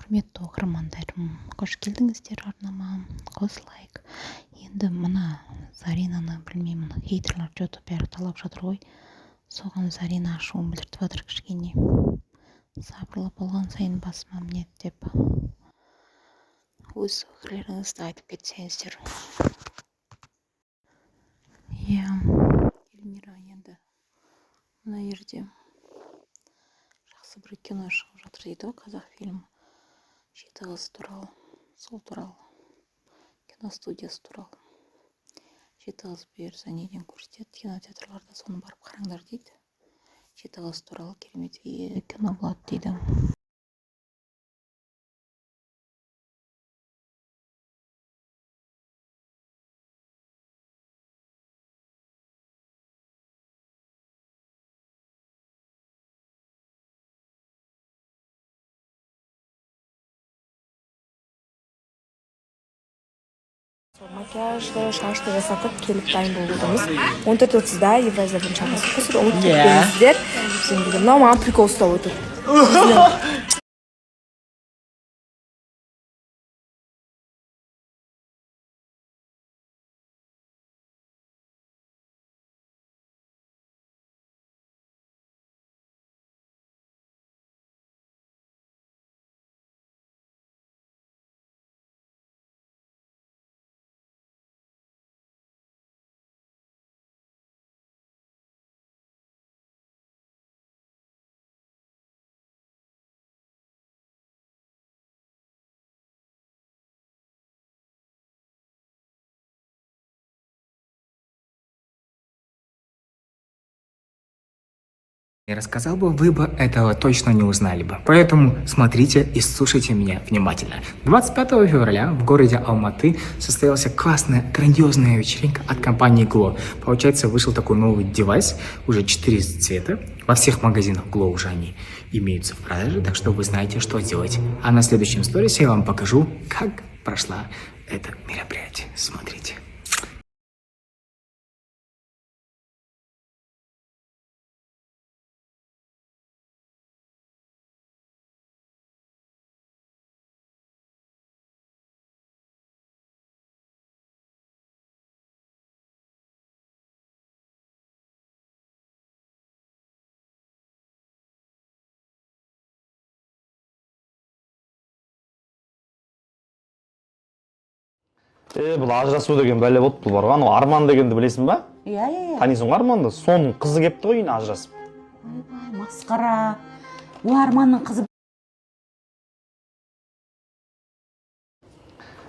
Құрметті оқырмандарым, қош келдіңіздер арнама, лайк. Енді мына Заринаны білмеймін, хейтерлер жоты бәрі талап жатыр ғой. Соған Зарина ашуын білдіртіп жатыр кішкене. Сабырлы болған сайын басыма мінет деп. Өз пікірлеріңізді айтып кетсеңіздер. Иә, Эльмира енді мына жерде жақсы бір кино шығып жатыр дейді ғой, қазақ фильмі. Жеті қыз туралы, сол туралы, киностудиясы туралы. Жеті қыз бұйырса неден көрсетеді, кинотеатрларда соны барып қараңдар дейді. Жеті қыз туралы керемет кино болады дейді. Макияжды, шашты жасатып келіп дайын болудамыз. 14:30-да Евразия бірінші арнасы көрсетеді. Ұмытып кетпеңіздер. Мынау маған прикол ұстап отыр. Я рассказал бы, вы бы этого точно не узнали бы. Поэтому смотрите и слушайте меня внимательно. 25 февраля в городе Алматы состоялась классная, грандиозная вечеринка от компании Glow. Получается, вышел такой новый девайс, уже 4 цвета. Во всех магазинах Glow уже они имеются в продаже, так что вы знаете, что делать. А на следующем сторисе я вам покажу, как прошла это мероприятие. Смотрите. Бұл ажырасу деген бәле болды, бұл бар ғой. Анау Арман дегенді білесің ба? Иә. Танисың ғой Арманды? Соның қызы кепті ғой үйіне ажырасып. Ойбай, масқара. О Арманның қызы.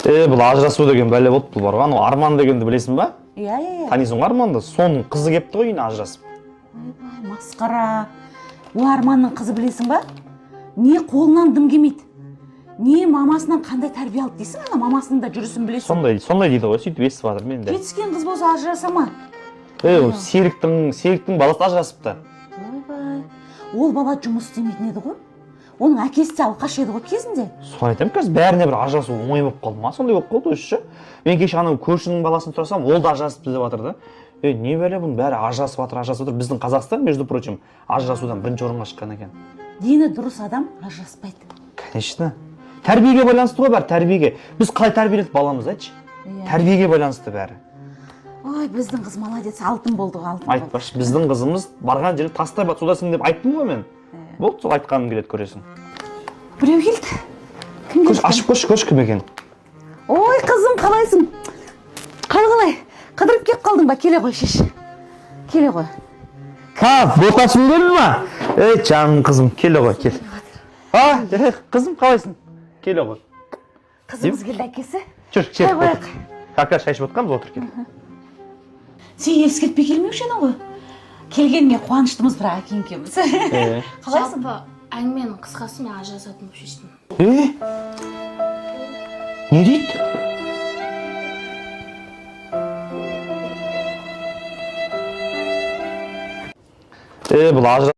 Бұл ажырасу деген бәле болды, бұл бар ғой. Анау Арман дегенді білесің ба? Иә. Танисың ғой Арманды? Соның қызы кепті ғой үйіне ажырасып. Ойбай, масқара. О Арманның қызы білесің ба? Не қолынан дым келмейді. Не мамасынан қандай тәрбие алды дейсің, ана мамасының да жүрісін білесің. Сондай дейді ғой, сөйтіп естіп жатыр мен де. Кетіскен қыз болса ажыраса ма? Серіктің баласы ажырасыпты. Ойбай. Ол бала жұмыс істемейтін еді ғой. Оның әкесі де алқаш еді ғой кезінде. Соны айтамын, қазір бәріне бір ажырасу оңай болып қалды ма? Сондай болып қалды өзі. Мен кеше анау көршінің баласын сұрасам, ол да ажырасыпты деп жатыр да. Не бәле, бұның бәрі ажырасып жатыр. Біздің Қазақстан, между прочим, ажырасудан бірінші орынға шыққан екен. Дені дұрыс адам ажыраспайды. Конечно. Тәрбиеге байланысты ғой бәрі, тәрбиеге. Біз қалай тәрбиеледік баламыз, айтшы? Тәрбиеге байланысты бәрі. Ой, біздің қыз молодец, алтын болды ғой, алтын. Айтпашы, біздің қызымыз барған жерде тастай бат судасың деп айттым ғой мен. Болды, сол айтқаным келеді, көресің. Біреу келді. Кім келді? Ашып көш кім екен? Ой, қызым, қалайсың? Қалай? Қыдырып кеп қалдың ба? Келе ғой, шеш. Келе ғой. Ботасың келді ма? Жаным қызым, келе ғой, кел. Қызым, қалайсың? Келе ғой. Қызымыз келді, әкесі. Жүр, қояқ. Кака шайшып отқанбыз, отыр кел. Сен ескертпей келмеуші едің ғой. Келгеніңе қуаныштымыз, бірақ әкең екеуміз. Қалайсың? Жалпы әңгіменің қысқасы мен ажырасатын болып шештім. Не дейді? Бұл ажырасу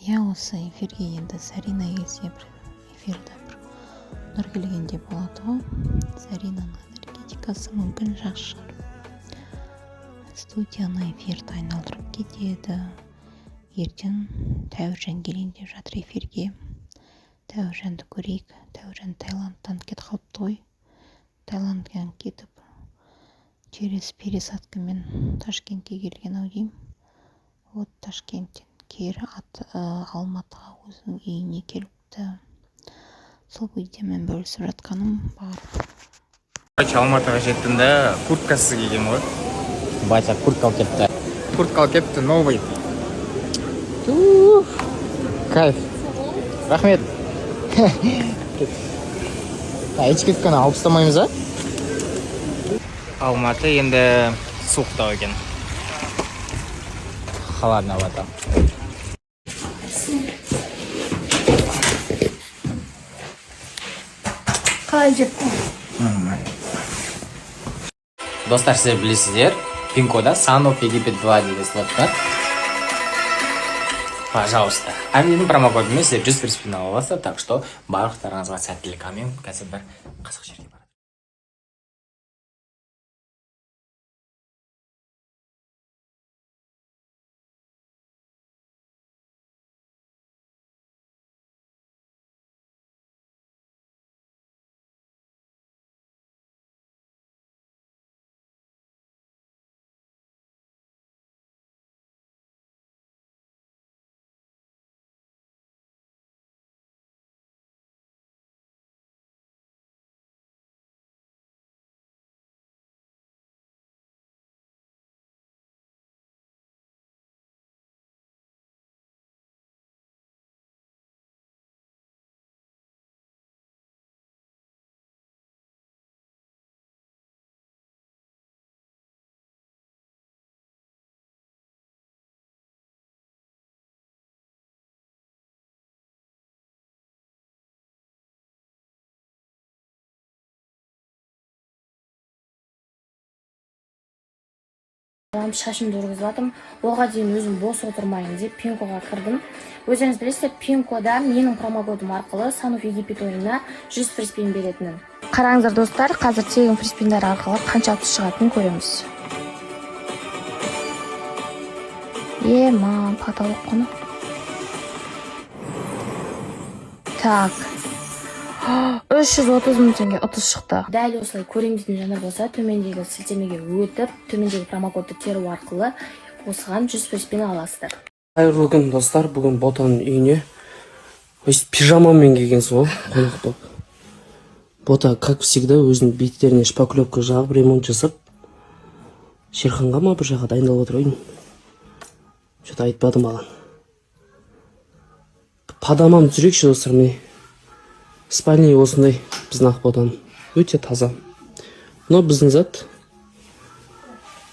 иә, осы эфирге енді Зарина келсе бір эфирді бір нұр келгенде болады ғой. Заринаның энергетикасы мүмкін жақсы шығар. Студияны эфирді айналдырып кетеді. Ертең Тәуіржан келейін деп жатыр эфирге. Тәуіржанды көрейік. Тәуіржан Таиландтан кетіп қалыпты ғой. Таиландтан кетіп через пересадкамен Ташкентке келген ау деймін. Вот Ташкенттен кері Алматыға өзінің үйіне келіпті. Сол видеомен бөлісіп жатқаным бар. Алматыға жеттім да, курткасы киген ғой. Батя куртка алып кетті. Куртка алып кетті, новый. Кайф. Рахмет. Этикетканы алып тастамаймыз, а? Алматы енді суықтау екен. Холодно вода. Қалай жеттің? Достар, сіздер білесіздер, пин-кода Санов Египет 2 деген слотта. Пожалуйста. А менің промокодыммен сіздер 100% спин ала аласыздар, так что барлықтарыңызға сәттілік. А мен қазір бір қызық жерге барамын. Шашымды жүргізіп жатырмын. Оған дейін өзім бос отырмайын деп Пинкоға кірдім. Өзіңіз білесіздер, Пинкода менің промокодым арқылы Санов Египет ойынына 100 фриспин беретінін. Қараңыздар достар, қазір тегін фриспиндар арқылы қанша ұтыс шығатынын көреміз. Мам, потолок қоны. Так. 330 мың теңге ұтыс шықты. Дәл осылай көрем дейтін жандар болса, төмендегі сілтемеге өтіп, төмендегі промокодты теру арқылы осыған 100 фриспин аласыздар. Қайырлы күн достар, бүгін Ботаның үйіне пижамамен келгенсіз ғой, қонақ болып. Бота, как всегда, өзінің беттеріне шпаклевка жағып, ремонт жасап, Шерханға ма бір жаққа дайындалып отыр ойын. Что-то айтпады маған. Падамам түсірекші достар, міне. Спальня осындай біздің Ақботаның. Өте таза. Мынау біздің зат.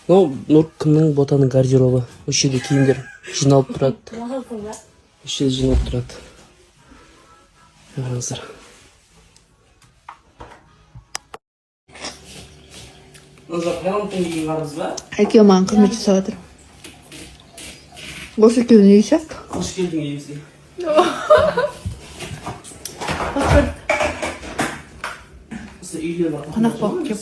Мынау Нұркімнің Ботаның гардеробы. Осы жерде киімдер жиналып тұрады. Осы жерде жиналып тұрады. Қараңыздар. Әке маған қызмет жасап жатыр. Осы екеуін неге сияқты? Қош келдің елімізге. Қонақ болып кеп.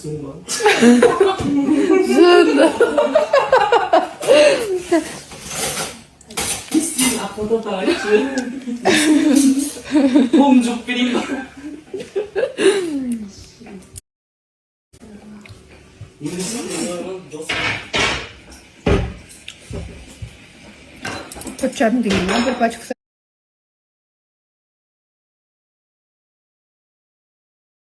Қолым жоқ берейін ба? Төрт жарым деген бір пачкасы.